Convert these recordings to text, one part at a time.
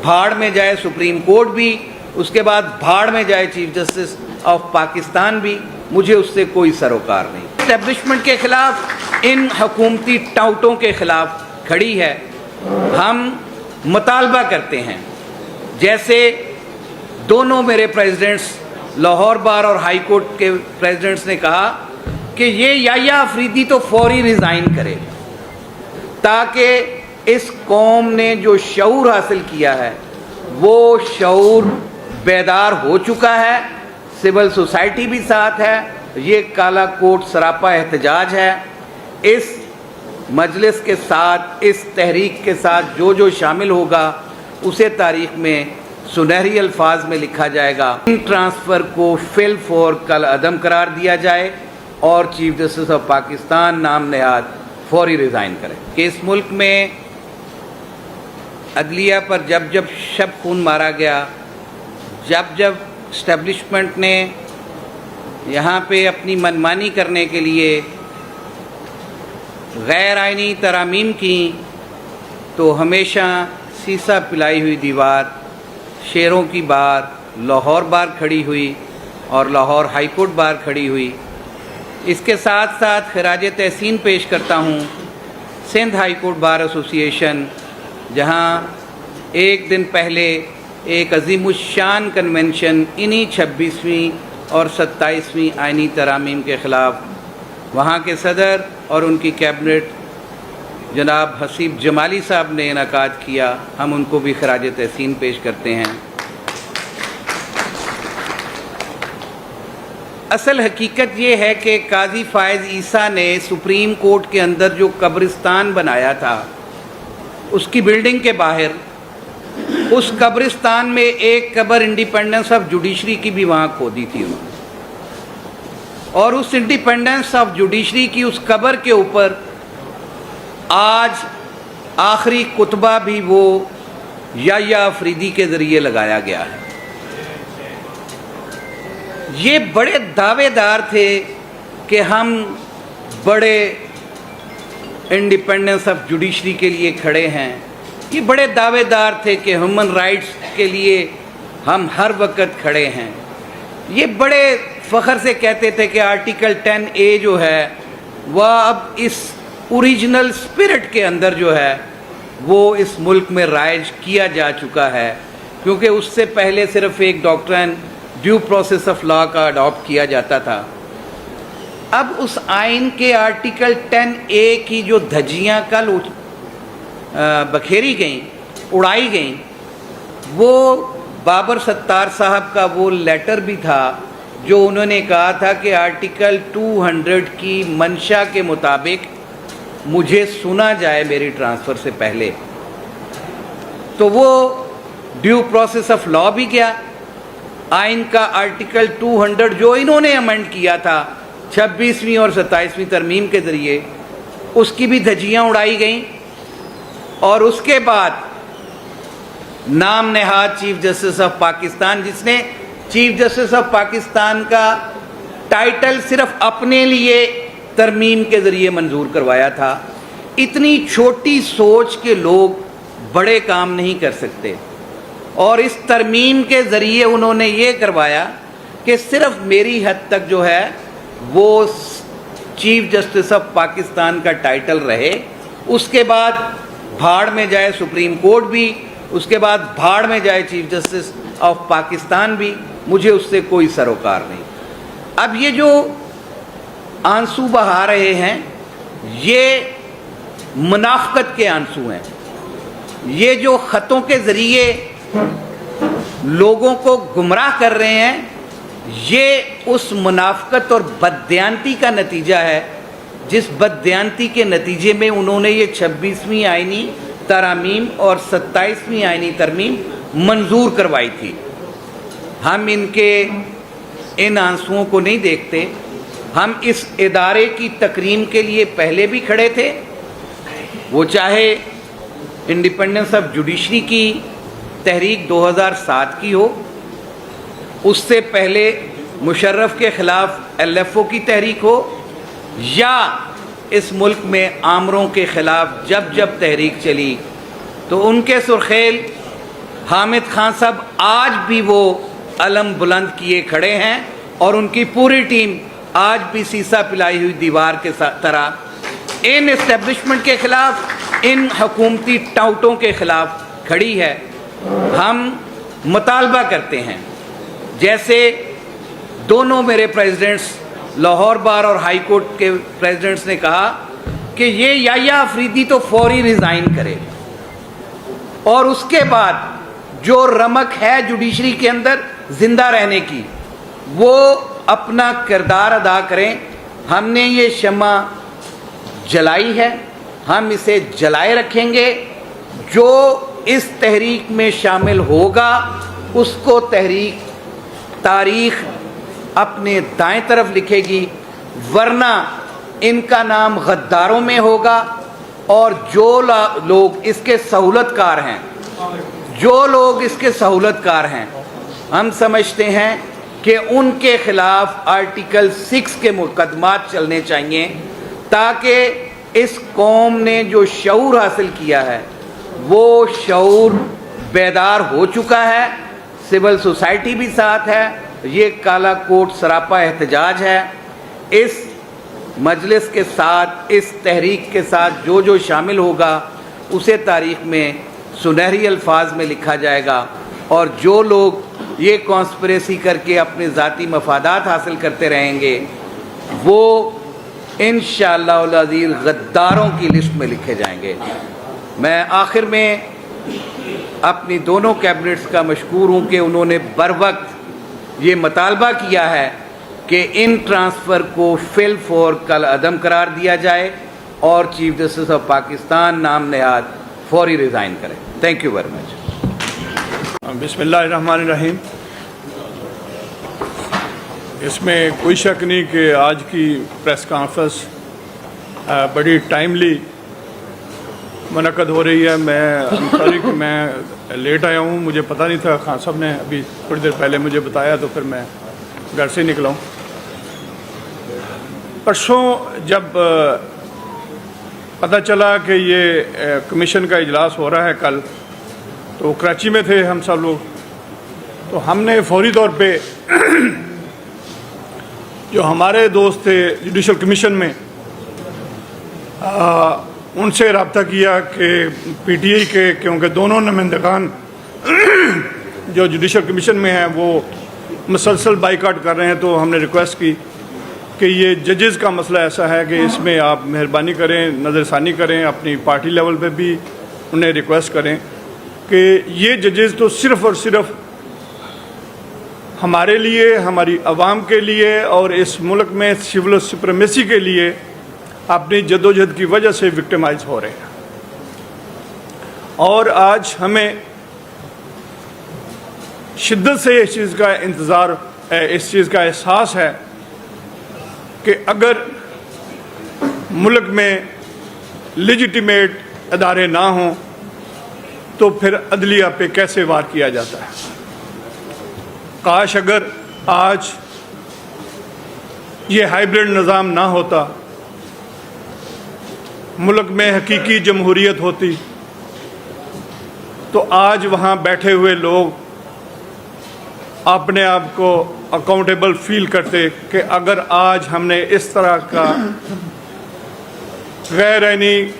بھاڑ میں جائے سپریم کورٹ بھی، اس کے بعد بھاڑ میں جائے چیف جسٹس آف پاکستان بھی، مجھے اس سے کوئی سروکار نہیں۔ اسٹیبلشمنٹ کے خلاف، ان حکومتی ٹاؤٹوں کے خلاف کھڑی ہے۔ ہم مطالبہ کرتے ہیں، جیسے دونوں میرے پریزیڈنٹس لاہور بار اور ہائی کورٹ کے پریزیڈنٹس نے کہا کہ یہ یحییٰ آفریدی تو فوری ریزائن کرے، تاکہ اس قوم نے جو شعور حاصل کیا ہے وہ شعور بیدار ہو چکا ہے، سول سوسائٹی بھی ساتھ ہے، یہ کالا کوٹ سراپا احتجاج ہے۔ اس مجلس کے ساتھ، اس تحریک کے ساتھ جو شامل ہوگا اسے تاریخ میں سنہری الفاظ میں لکھا جائے گا۔ ان ٹرانسفر کو فی الفور کل عدم قرار دیا جائے اور چیف جسٹس آف پاکستان نام نہاد فوری ریزائن کرے کہ اس ملک میں عدلیہ پر جب شب خون مارا گیا، جب اسٹیبلشمنٹ نے یہاں پہ اپنی منمانی کرنے کے لیے غیر آئینی ترامیم کی، تو ہمیشہ سیسا پلائی ہوئی دیوار، شیروں کی بار لاہور بار کھڑی ہوئی اور لاہور ہائی کورٹ بار کھڑی ہوئی۔ اس کے ساتھ ساتھ خراج تحسین پیش کرتا ہوں سندھ ہائی کورٹ بار ایسوسی ایشن، جہاں ایک دن پہلے ایک عظیم الشان کنونشن انہی 26ویں اور 27ویں آئینی ترامیم کے خلاف وہاں کے صدر اور ان کی کیبنٹ جناب حسیب جمالی صاحب نے انعقاد کیا۔ ہم ان کو بھی خراج تحسین پیش کرتے ہیں۔ اصل حقیقت یہ ہے کہ قاضی فائز عیسیٰ نے سپریم کورٹ کے اندر جو قبرستان بنایا تھا، اس کی بلڈنگ کے باہر، اس قبرستان میں ایک قبر انڈیپینڈنس آف جوڈیشری کی بھی وہاں کھودی تھی انہوں نے، اور اس انڈیپینڈنس آف جوڈیشری کی اس قبر کے اوپر آج آخری کتبہ بھی وہ یحییٰ آفریدی کے ذریعے لگایا گیا ہے۔ یہ بڑے دعوے دار تھے کہ ہم بڑے انڈیپینڈنس آف جوڈیشری کے لیے کھڑے ہیں، یہ بڑے دعوے دار تھے کہ ہیومن رائٹس کے لیے ہم ہر وقت کھڑے ہیں، یہ بڑے فخر سے کہتے تھے کہ آرٹیکل 10A جو ہے وہ اب اس اوریجنل اسپرٹ کے اندر جو ہے وہ اس ملک میں رائج کیا جا چکا ہے، کیونکہ اس سے پہلے صرف ایک ڈاکٹرن ڈیو پروسیس آف لا کا اڈاپٹ کیا جاتا تھا۔ اب اس آئین کے آرٹیکل 10A کی جو دھجیاں کل بکھیری گئیں، اڑائی گئیں، وہ بابر ستار صاحب کا وہ لیٹر بھی تھا جو انہوں نے کہا تھا کہ آرٹیکل 200 کی منشا کے مطابق مجھے سنا جائے میری ٹرانسفر سے پہلے، تو وہ ڈیو پروسیس آف لا بھی گیا۔ آئین کا آرٹیکل 200 جو انہوں نے امینڈ کیا تھا 26ویں اور 27ویں ترمیم کے ذریعے، اس کی بھی دھجیاں اڑائی گئیں، اور اس کے بعد نام نہاد چیف جسٹس آف پاکستان، جس نے چیف جسٹس آف پاکستان کا ٹائٹل صرف اپنے لیے ترمیم کے ذریعے منظور کروایا تھا۔ اتنی چھوٹی سوچ کے لوگ بڑے کام نہیں کر سکتے، اور اس ترمیم کے ذریعے انہوں نے یہ کروایا کہ صرف میری حد تک جو ہے وہ چیف جسٹس آف پاکستان کا ٹائٹل رہے، اس کے بعد بھاڑ میں جائے سپریم کورٹ بھی، اس کے بعد بھاڑ میں جائے چیف جسٹس آف پاکستان بھی، مجھے اس سے کوئی سروکار نہیں۔ اب یہ جو آنسو بہا رہے ہیں یہ منافقت کے آنسو ہیں، یہ جو خطوں کے ذریعے لوگوں کو گمراہ کر رہے ہیں، یہ اس منافقت اور بددیانتی کا نتیجہ ہے جس بددیانتی کے نتیجے میں انہوں نے یہ 26ویں آئینی ترامیم اور 27ویں آئینی ترمیم منظور کروائی تھی۔ ہم ان آنسوؤں کو نہیں دیکھتے، ہم اس ادارے کی تکریم کے لیے پہلے بھی کھڑے تھے، وہ چاہے انڈیپینڈنس آف جوڈیشری کی تحریک 2007 کی ہو، اس سے پہلے مشرف کے خلاف LFO کی تحریک ہو، یا اس ملک میں آمروں کے خلاف جب تحریک چلی تو ان کے سرخیل حامد خان صاحب آج بھی وہ علم بلند کیے کھڑے ہیں اور ان کی پوری ٹیم آج بھی سیسا پلائی ہوئی دیوار کے طرح ان اسٹیبلشمنٹ کے خلاف، ان حکومتی ٹاؤٹوں کے خلاف کھڑی ہے۔ ہم مطالبہ کرتے ہیں، جیسے دونوں میرے پریزیڈنٹس لاہور بار اور ہائی کورٹ کے پریزیڈنٹس نے کہا کہ یہ یحییٰ آفریدی تو فوری ریزائن کرے، اور اس کے بعد جو رمق ہے جوڈیشری کے اندر زندہ رہنے کی وہ اپنا کردار ادا کریں۔ ہم نے یہ شمع جلائی ہے، ہم اسے جلائے رکھیں گے۔ جو اس تحریک میں شامل ہوگا اس کو تاریخ اپنے دائیں طرف لکھے گی، ورنہ ان کا نام غداروں میں ہوگا۔ اور جو لوگ اس کے سہولت کار ہیں ہم سمجھتے ہیں کہ ان کے خلاف آرٹیکل 6 کے مقدمات چلنے چاہیے، تاکہ اس قوم نے جو شعور حاصل کیا ہے وہ شعور بیدار ہو چکا ہے۔ سول سوسائٹی بھی ساتھ ہے، یہ کالا کوٹ سراپا احتجاج ہے۔ اس مجلس کے ساتھ، اس تحریک کے ساتھ جو شامل ہوگا اسے تاریخ میں سنہری الفاظ میں لکھا جائے گا، اور جو لوگ یہ کانسپریسی کر کے اپنے ذاتی مفادات حاصل کرتے رہیں گے وہ انشاءاللہ العزیز غداروں کی لسٹ میں لکھے جائیں گے۔ میں آخر میں اپنی دونوں کیبنٹس کا مشکور ہوں کہ انہوں نے بروقت یہ مطالبہ کیا ہے کہ ان ٹرانسفر کو فی الفور کل عدم قرار دیا جائے اور چیف جسٹس آف پاکستان نام نہاد فوری ریزائن کرے۔ Thank you very much. بسم اللہ الرحمن الرحیم۔ اس میں کوئی شک نہیں کہ آج کی پریس کانفرنس بڑی ٹائملی منعقد ہو رہی ہے۔ میں لیٹ آیا ہوں، مجھے پتہ نہیں تھا، خان صاحب نے ابھی تھوڑی دیر پہلے مجھے بتایا تو پھر میں گھر سے نکلا ہوں۔ پرسوں جب پتہ چلا کہ یہ کمیشن کا اجلاس ہو رہا ہے کل، تو کراچی میں تھے ہم سب لوگ، تو ہم نے فوری طور پہ جو ہمارے دوست تھے جوڈیشل کمیشن میں ان سے رابطہ کیا کہ پی ٹی آئی کے، کیونکہ دونوں نمائندگان جو جوڈیشل کمیشن میں ہیں وہ مسلسل بائیکاٹ کر رہے ہیں، تو ہم نے ریکویسٹ کی کہ یہ ججز کا مسئلہ ایسا ہے کہ اس میں آپ مہربانی کریں، نظر ثانی کریں، اپنی پارٹی لیول پہ بھی انہیں ریکویسٹ کریں کہ یہ ججز تو صرف اور صرف ہمارے لیے، ہماری عوام کے لیے اور اس ملک میں سول سپریمیسی کے لیے اپنی جدوجہد کی وجہ سے وکٹمائز ہو رہے ہیں۔ اور آج ہمیں شدت سے اس چیز کا اس چیز کا احساس ہے کہ اگر ملک میں لیجیٹیمیٹ ادارے نہ ہوں تو پھر عدلیہ پہ کیسے وار کیا جاتا ہے۔ کاش اگر آج یہ ہائیبرڈ نظام نہ ہوتا، ملک میں حقیقی جمہوریت ہوتی، تو آج وہاں بیٹھے ہوئے لوگ اپنے آپ کو اکاؤنٹیبل فیل کرتے کہ اگر آج ہم نے اس طرح کا غیر آئینی،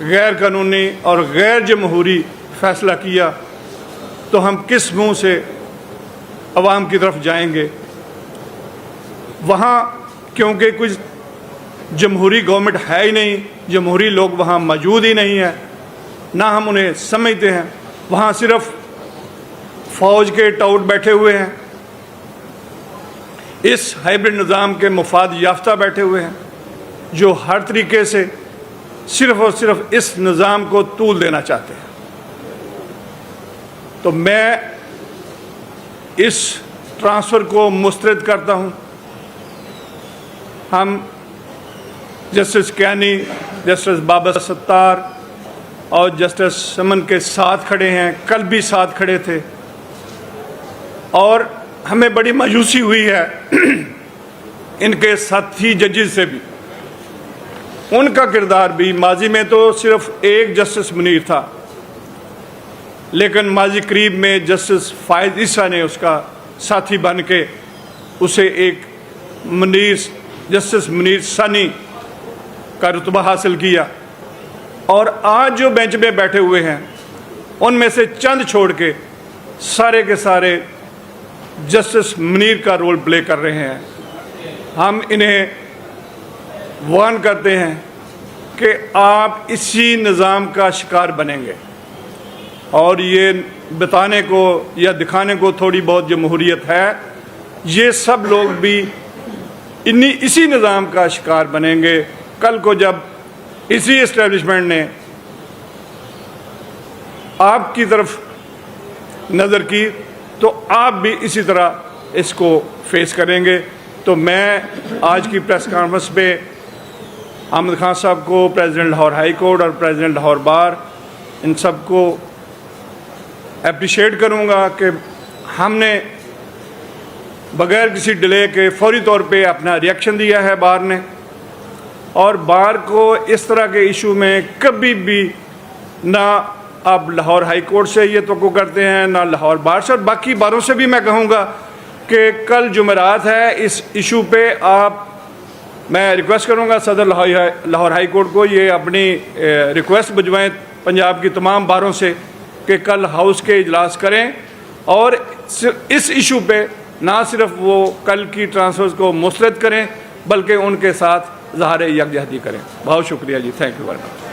غیر قانونی اور غیر جمہوری فیصلہ کیا تو ہم کس منہ سے عوام کی طرف جائیں گے۔ وہاں کیونکہ کچھ جمہوری گورنمنٹ ہے ہی نہیں، جمہوری لوگ وہاں موجود ہی نہیں ہیں، نہ ہم انہیں سمجھتے ہیں، وہاں صرف فوج کے ٹاؤٹ بیٹھے ہوئے ہیں، اس ہائیبرڈ نظام کے مفاد یافتہ بیٹھے ہوئے ہیں جو ہر طریقے سے صرف اور صرف اس نظام کو طول دینا چاہتے ہیں۔ تو میں اس ٹرانسفر کو مسترد کرتا ہوں۔ ہم جسٹس کیانی، جسٹس بابر ستار اور جسٹس سمن کے ساتھ کھڑے ہیں، کل بھی ساتھ کھڑے تھے، اور ہمیں بڑی مایوسی ہوئی ہے ان کے ساتھی ججز سے بھی۔ ان کا کردار بھی، ماضی میں تو صرف ایک جسٹس منیر تھا، لیکن ماضی قریب میں جسٹس فائز عیسیٰ نے اس کا ساتھی بن کے اسے ایک جسٹس منیر ثانی کا رتبہ حاصل کیا، اور آج جو بینچ میں بیٹھے ہوئے ہیں ان میں سے چند چھوڑ کے سارے کے سارے جسٹس منیر کا رول پلے کر رہے ہیں۔ ہم انہیں وارن کرتے ہیں کہ آپ اسی نظام کا شکار بنیں گے، اور یہ بتانے کو یا دکھانے کو تھوڑی بہت جمہوریت ہے، یہ سب لوگ بھی اسی نظام کا شکار بنیں گے۔ کل کو جب اسی اسٹیبلشمنٹ نے آپ کی طرف نظر کی تو آپ بھی اسی طرح اس کو فیس کریں گے۔ تو میں آج کی پریس کانفرنس پہ احمد خان صاحب کو، پریزیڈنٹ لاہور ہائی کورٹ اور پریزیڈنٹ لاہور بار، ان سب کو اپریشیٹ کروں گا کہ ہم نے بغیر کسی ڈیلے کے فوری طور پہ اپنا ریئیکشن دیا ہے بار نے، اور بار کو اس طرح کے ایشو میں کبھی بھی نہ آپ لاہور ہائی کورٹ سے یہ توقع کرتے ہیں نہ لاہور بار سے، اور باقی باروں سے بھی میں کہوں گا کہ کل جمعرات ہے، اس ایشو پہ میں ریکویسٹ کروں گا صدر لاہور ہائی کورٹ کو یہ اپنی ریکویسٹ بھجوائیں پنجاب کی تمام باروں سے کہ کل ہاؤس کے اجلاس کریں، اور اس ایشو پہ نہ صرف وہ کل کی ٹرانسفرز کو مسترد کریں بلکہ ان کے ساتھ اظہار یکجہتی کریں۔ بہت شکریہ جی، تھینک یو ویری مچ۔